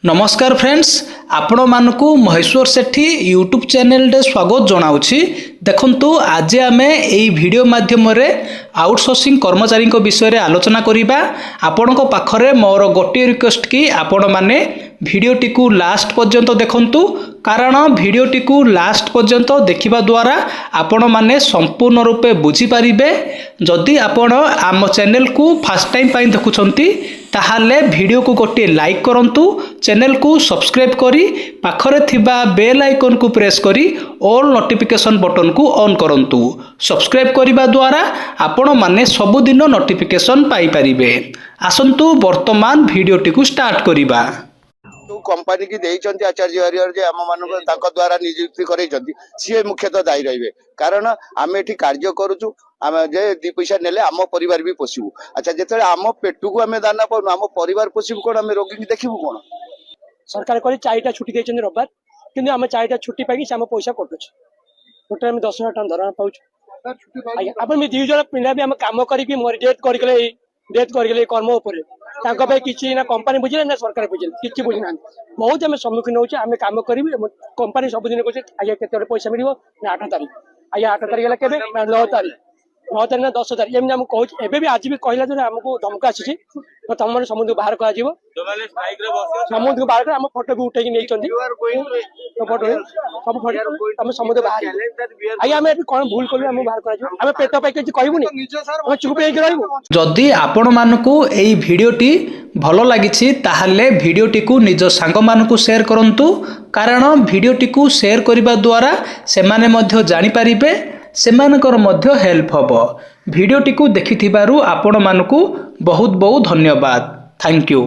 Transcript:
नमस्कार फ्रेंड्स आपण मानकु महेश्वर सेठी YouTube channel रे स्वागत जनाउछि। देखंतु आज आमे एई वीडियो माध्यम रे आउटसोर्सिंग कर्मचारी को विषय रे आलोचना करिबा। आपणको पाखरे मोर गोटे रिक्वेस्ट कि आपण माने भिडियोटी को लास्ट पर्यंत देखंतु, कारण भिडियोटी को लास्ट पर्यंत देखिबा द्वारा आपण माने संपूर्ण रूपे बुझी पारिबे। जदि आपण आम चैनल को फर्स्ट टाइम पाई देखुछंती ताहाले वीडियो को गोटे लाइक करंतु, चैनल को सब्सक्राइब करी पाखरे थिबा बेल आइकन को प्रेस करी ऑल नोटिफिकेशन बटन को ऑन करंतु। सब्सक्राइब करिबा द्वारा आपण माने सब दिन नोटिफिकेशन पाई परिबे। आसंतु वर्तमान वीडियोटी को स्टार्ट करिबा। कंपनी की देइचंती आचार्य हरिहर जे आम मानको तांको द्वारा नियुक्ति करैचंती सी मुख्यतः दायी रहिबे, कारण आम एठी कार्य करूछु। आम जे दी पैसा नेले आम परिवार भी पोषिबू। अच्छा जेतेले आम पेटू को आम दाना पाउनु आम परिवार पोषिबू कोन, आम रोगी देखिबू कोन? सरकार कह 4टा छुट्टी देइचंती रविवार, किंतु आम 4टा छुट्टी पाई आम पैसा कटुछ। टोटल आम 10,000 टका दरमा पाउछु। आपण 2 जण पिला भी आम काम करिकि मोर डेथ करगले कर्म ऊपर तांको पे किछि ना कंपनी बुझिले ना सरकार बुझिले, किछि बुझि ना। बहुत आम सम्मुखीन होउछ। आम काम करिबि कंपनी सब दिन कहै आज्ञा केते पैसा मिलिबो ना 8 तारिख आज्ञा 8 तारिख केबे 9 तारिख 9 तारिख ना 10 तारिख एम कहूँ। एबे भी आज भी कहला जे हमको धमक आसी तो तुम मैंने समुद्र बाहर कर समुद्र बाहर कर फोटो भी उठे नहीं फोटो सब फोटो समुद्र बाहर आज्ञा आम कौन भूल करूँ बाहर कर पेट पाई किसी कहबूनी चुप रही। जदि आपण मानकु एई भिडियोटी भलो लागिछि ताहाले भिडियोटी को निज सांग मानकु शेयर करंतु, कारण भिडियोटी को शेयर करिबा द्वारा सेमाने मध्य जानि पारिबे, सेमानकर मध्य हेल्प हबो। भिडियोटी को देखिथिबारु आपण मानकु बहुत बहुत धन्यवाद। Thank you.